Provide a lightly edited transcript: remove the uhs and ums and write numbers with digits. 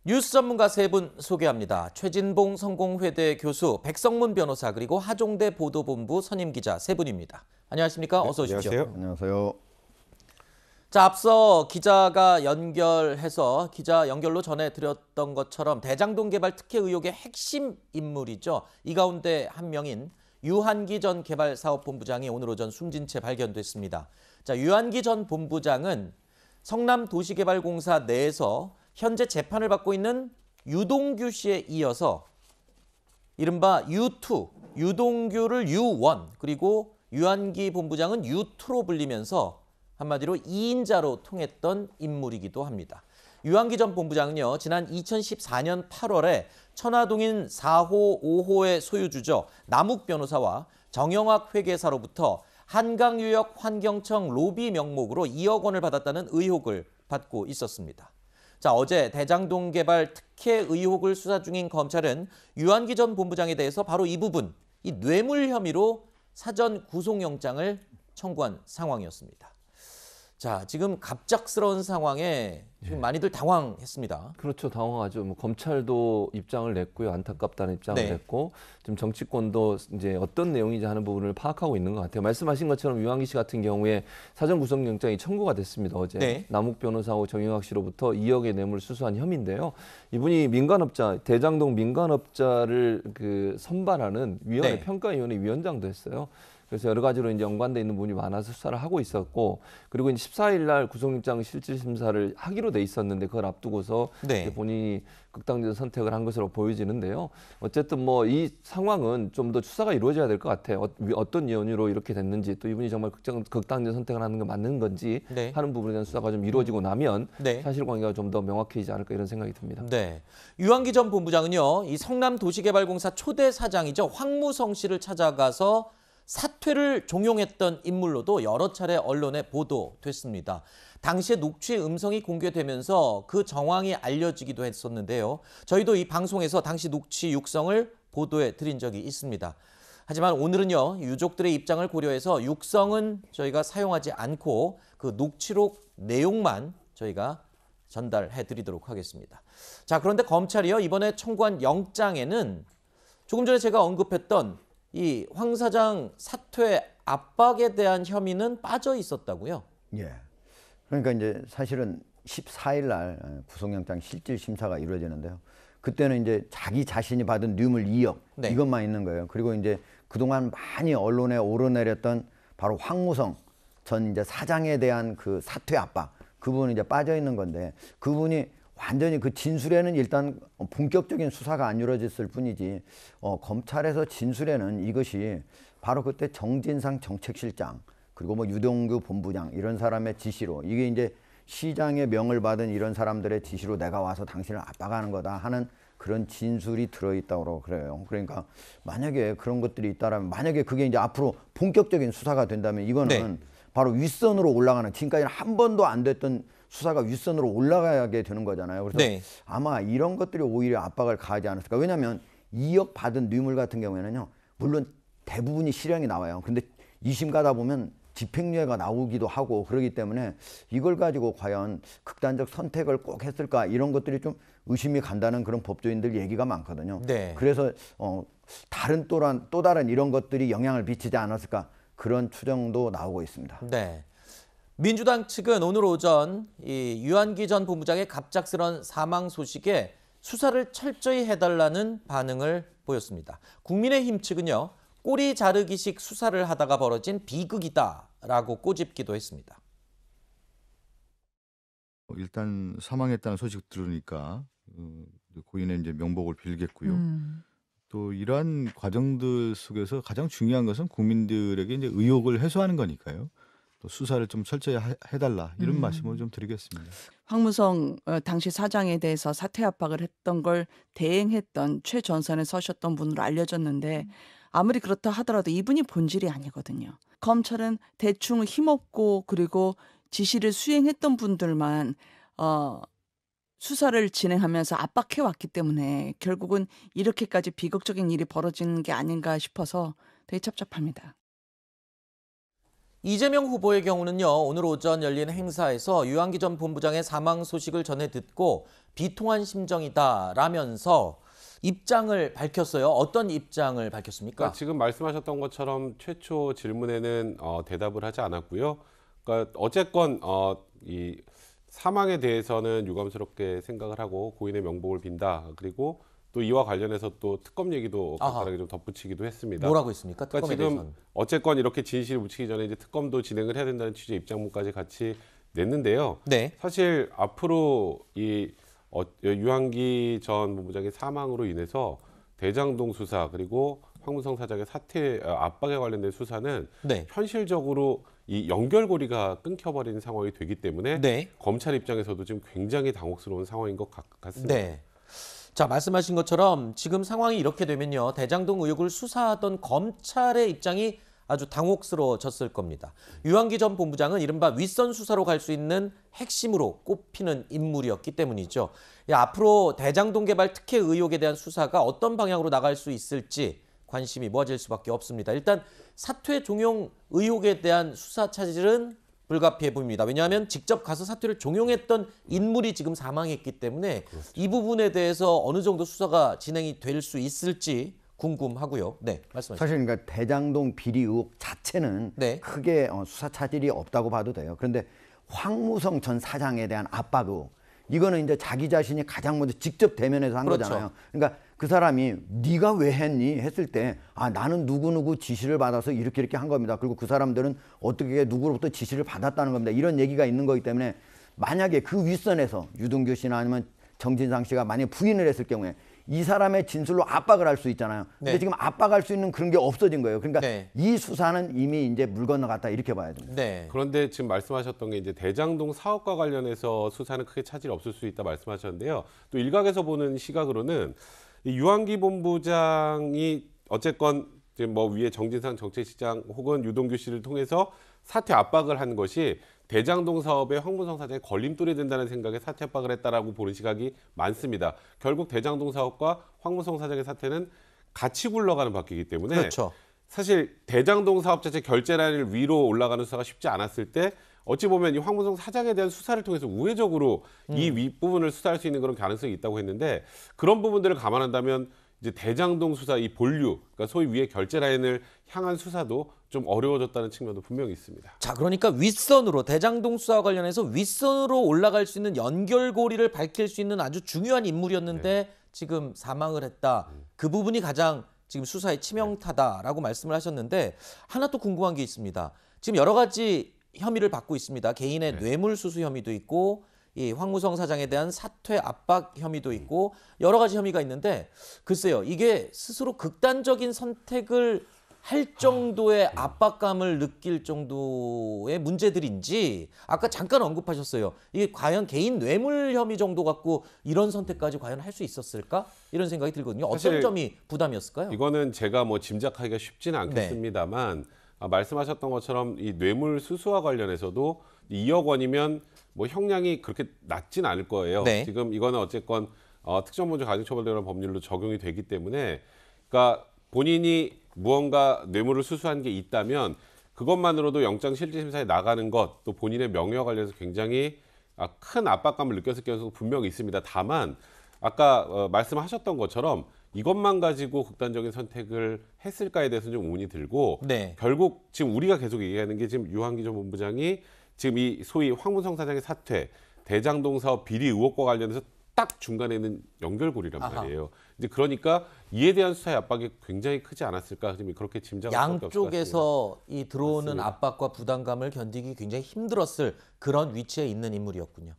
뉴스 전문가 세 분 소개합니다. 최진봉 성공회대 교수, 백성문 변호사, 그리고 하종대 보도본부 선임 기자 세 분입니다. 안녕하십니까? 어서 오십시오. 안녕하세요. 안녕하세요. 자, 앞서 기자 연결로 전해드렸던 것처럼 대장동 개발 특혜 의혹의 핵심 인물이죠. 이 가운데 한 명인 유한기 전 개발사업본부장이 오늘 오전 숨진 채 발견됐습니다. 자, 유한기 전 본부장은 성남도시개발공사 내에서 현재 재판을 받고 있는 유동규 씨에 이어서 이른바 U2, 유동규를 U1, 그리고 유한기 본부장은 U2로 불리면서 한마디로 2인자로 통했던 인물이기도 합니다. 유한기 전 본부장은요, 지난 2014년 8월에 천화동인 4호, 5호의 소유주죠. 남욱 변호사와 정영학 회계사로부터 한강유역 환경청 로비 명목으로 2억 원을 받았다는 의혹을 받고 있었습니다. 자, 어제 대장동 개발 특혜 의혹을 수사 중인 검찰은 유한기 전 본부장에 대해서 바로 이 부분, 이 뇌물 혐의로 사전 구속영장을 청구한 상황이었습니다. 자, 지금 갑작스러운 상황에 지금 많이들 당황했습니다. 그렇죠. 당황하죠. 뭐 검찰도 입장을 냈고요. 안타깝다는 입장을 냈고, 지금 정치권도 이제 어떤 내용인지 하는 부분을 파악하고 있는 것 같아요. 말씀하신 것처럼 유한기 씨 같은 경우에 사전 구속영장이 청구가 됐습니다. 어제 남욱 변호사하고 정영학 씨로부터 2억의 뇌물 수수한 혐의인데요. 이분이 민간업자, 대장동 민간업자를 선발하는 위원회 평가위원회 위원장도 했어요. 그래서 여러 가지로 이제 연관돼 있는 부분이 많아서 수사를 하고 있었고, 그리고 이제 14일 날 구속영장 실질 심사를 하기로 돼 있었는데 그걸 앞두고서 이제 본인이 극단적 선택을 한 것으로 보여지는데요. 어쨌든 뭐 이 상황은 좀 더 수사가 이루어져야 될 것 같아요. 어떤 연유로 이렇게 됐는지, 또 이분이 정말 극단적 선택을 하는 게 맞는 건지 하는 부분에 대한 수사가 좀 이루어지고 나면 사실관계가 좀 더 명확해지지 않을까 이런 생각이 듭니다. 유한기 전 본부장은요, 이 성남도시개발공사 초대 사장이죠. 황무성 씨를 찾아가서 사퇴를 종용했던 인물로도 여러 차례 언론에 보도됐습니다. 당시에 녹취 음성이 공개되면서 그 정황이 알려지기도 했었는데요. 저희도 이 방송에서 당시 녹취 육성을 보도해 드린 적이 있습니다. 하지만 오늘은요, 유족들의 입장을 고려해서 육성은 저희가 사용하지 않고 그 녹취록 내용만 저희가 전달해 드리도록 하겠습니다. 자, 그런데 검찰이요, 이번에 청구한 영장에는 조금 전에 제가 언급했던 이 황 사장 사퇴 압박에 대한 혐의는 빠져 있었다고요? 예. 그러니까 이제 사실은 14일 날 구속영장 실질 심사가 이루어지는데요. 그때는 이제 자기 자신이 받은 뇌물 2억 이것만 있는 거예요. 그리고 이제 그동안 많이 언론에 오르내렸던 바로 황무성 전 이제 사장에 대한 그 사퇴 압박, 그 부분이 이제 빠져 있는 건데, 그분이 완전히 그 진술에는 일단 본격적인 수사가 안 이루어졌을 뿐이지, 검찰에서 진술에는 이것이 바로 그때 정진상 정책실장, 그리고 뭐 유동규 본부장 이런 사람의 지시로, 이게 이제 시장의 명을 받은 이런 사람들의 지시로 내가 와서 당신을 압박하는 거다 하는 그런 진술이 들어있다고 그래요. 그러니까 만약에 그런 것들이 있다라면, 만약에 그게 이제 앞으로 본격적인 수사가 된다면 이거는 바로 윗선으로 올라가는, 지금까지는 한 번도 안 됐던 수사가 윗선으로 올라가게 되는 거잖아요. 그래서 아마 이런 것들이 오히려 압박을 가하지 않았을까. 왜냐하면 2억 받은 뇌물 같은 경우에는요, 물론 대부분이 실형이 나와요. 근데 2심 가다 보면 집행유예가 나오기도 하고 그러기 때문에 이걸 가지고 과연 극단적 선택을 꼭 했을까, 이런 것들이 좀 의심이 간다는 그런 법조인들 얘기가 많거든요. 그래서 또 다른 이런 것들이 영향을 미치지 않았을까, 그런 추정도 나오고 있습니다. 민주당 측은 오늘 오전 이 유한기 전 본부장의 갑작스런 사망 소식에 수사를 철저히 해달라는 반응을 보였습니다. 국민의힘 측은요, 꼬리 자르기식 수사를 하다가 벌어진 비극이다라고 꼬집기도 했습니다. 일단 사망했다는 소식 들으니까 고인의 이제 명복을 빌겠고요. 또 이러한 과정들 속에서 가장 중요한 것은 국민들에게 이제 의혹을 해소하는 거니까요. 또 수사를 좀 철저히 해달라, 이런 말씀을 좀 드리겠습니다. 황무성 당시 사장에 대해서 사퇴 압박을 했던 걸 대행했던 최전선에 서셨던 분으로 알려졌는데, 아무리 그렇다 하더라도 이분이 본질이 아니거든요. 검찰은 대충 힘없고 그리고 지시를 수행했던 분들만 수사를 진행하면서 압박해왔기 때문에 결국은 이렇게까지 비극적인 일이 벌어지는 게 아닌가 싶어서 되게 찹찹합니다. 이재명 후보의 경우는요, 오늘 오전 열린 행사에서 유한기 전 본부장의 사망 소식을 전해 듣고 비통한 심정이다라면서 입장을 밝혔어요. 어떤 입장을 밝혔습니까? 그러니까 지금 말씀하셨던 것처럼 최초 질문에는 대답을 하지 않았고요. 그러니까 어쨌건 이 사망에 대해서는 유감스럽게 생각을 하고 고인의 명복을 빈다. 그리고 또 이와 관련해서 또 특검 얘기도 간단하게 좀 덧붙이기도 했습니다. 뭐라고 했습니까? 그러니까 특검에 지금 대해서는. 어쨌건 이렇게 진실을 묻히기 전에 이제 특검도 진행을 해야 된다는 취지의 입장문까지 같이 냈는데요. 네. 사실 앞으로 이 유한기 전 본부장의 사망으로 인해서 대장동 수사 그리고 황무성 사장의 사퇴 압박에 관련된 수사는 네. 현실적으로 이 연결고리가 끊겨버리는 상황이 되기 때문에 네. 검찰 입장에서도 지금 굉장히 당혹스러운 상황인 것 같습니다. 네. 자, 말씀하신 것처럼 지금 상황이 이렇게 되면요. 대장동 의혹을 수사하던 검찰의 입장이 아주 당혹스러워졌을 겁니다. 유한기 전 본부장은 이른바 윗선 수사로 갈 수 있는 핵심으로 꼽히는 인물이었기 때문이죠. 앞으로 대장동 개발 특혜 의혹에 대한 수사가 어떤 방향으로 나갈 수 있을지 관심이 모아질 수밖에 없습니다. 일단 사퇴 종용 의혹에 대한 수사 차질은 불가피해 보입니다. 왜냐하면 직접 가서 사퇴를 종용했던 인물이 지금 사망했기 때문에 그렇죠. 이 부분에 대해서 어느 정도 수사가 진행이 될 수 있을지 궁금하고요. 네, 말씀하세요. 사실 그러니까 대장동 비리 의혹 자체는 네. 크게 수사 차질이 없다고 봐도 돼요. 그런데 황무성 전 사장에 대한 압박 의혹, 이거는 이제 자기 자신이 가장 먼저 직접 대면해서 한 그렇죠. 거잖아요. 그러니까 그 사람이 네가 왜 했니 했을 때 나는 누구누구 지시를 받아서 이렇게 한 겁니다. 그리고 그 사람들은 어떻게 누구로부터 지시를 받았다는 겁니다. 이런 얘기가 있는 거기 때문에 만약에 그 윗선에서 유동규 씨나 아니면 정진상 씨가 만약 부인을 했을 경우에 이 사람의 진술로 압박을 할 수 있잖아요. 근데 네. 지금 압박할 수 있는 그런 게 없어진 거예요. 그러니까 네. 이 수사는 이미 이제 물 건너갔다 이렇게 봐야 됩니다. 네. 그런데 지금 말씀하셨던 게 이제 대장동 사업과 관련해서 수사는 크게 차질이 없을 수 있다 말씀하셨는데요. 또 일각에서 보는 시각으로는 이 유한기 본부장이 어쨌건 지금 뭐 위에 정진상 정책시장 혹은 유동규 씨를 통해서 사퇴 압박을 한 것이 대장동 사업에 황무성 사장의 걸림돌이 된다는 생각에 사퇴 압박을 했다라고 보는 시각이 많습니다. 결국 대장동 사업과 황무성 사장의 사퇴는 같이 굴러가는 바퀴이기 때문에 그렇죠. 사실 대장동 사업 자체 결제 라인을 위로 올라가는 수사가 쉽지 않았을 때 어찌 보면 이 황무성 사장에 대한 수사를 통해서 우회적으로 이 윗부분을 수사할 수 있는 그런 가능성이 있다고 했는데 그런 부분들을 감안한다면 이제 대장동 수사 이 본류, 그러니까 소위 위에 결제 라인을 향한 수사도 좀 어려워졌다는 측면도 분명히 있습니다. 자, 그러니까 윗선으로 대장동 수사와 관련해서 윗선으로 올라갈 수 있는 연결고리를 밝힐 수 있는 아주 중요한 인물이었는데 지금 사망을 했다. 그 부분이 가장 지금 수사에 치명타다라고 말씀을 하셨는데 하나 또 궁금한 게 있습니다. 지금 여러 가지 혐의를 받고 있습니다. 개인의 뇌물수수 혐의도 있고 이 황무성 사장에 대한 사퇴 압박 혐의도 있고 여러 가지 혐의가 있는데 글쎄요. 이게 스스로 극단적인 선택을 할 정도의 압박감을 느낄 정도의 문제들인지 아까 잠깐 언급하셨어요. 이게 과연 개인 뇌물 혐의 정도 갖고 이런 선택까지 과연 할 수 있었을까? 이런 생각이 들거든요. 어떤 점이 부담이었을까요? 이거는 제가 뭐 짐작하기가 쉽지는 않겠습니다만 말씀하셨던 것처럼 이 뇌물 수수와 관련해서도 2억 원이면 뭐 형량이 그렇게 낮진 않을 거예요. 네. 지금 이거는 어쨌건 특정범죄 가중처벌되는 법률로 적용이 되기 때문에 그러니까 본인이 무언가 뇌물을 수수한 게 있다면 그것만으로도 영장실질심사에 나가는 것 또 본인의 명예와 관련해서 굉장히 큰 압박감을 느꼈을 가능성이 분명히 있습니다. 다만 아까 말씀하셨던 것처럼 이것만 가지고 극단적인 선택을 했을까에 대해서는 좀 의문이 들고 네. 결국 지금 우리가 계속 얘기하는 게 지금 유한기 전 본부장이 지금 이 소위 황무성 사장의 사퇴, 대장동 사업 비리 의혹과 관련해서 딱 중간에 있는 연결고리란 말이에요. 이제 그러니까 이에 대한 수사의 압박이 굉장히 크지 않았을까 지금 그렇게 짐작할 수밖에 없을 것 같습니다. 양쪽에서 이 들어오는 맞습니다. 압박과 부담감을 견디기 굉장히 힘들었을 그런 위치에 있는 인물이었군요.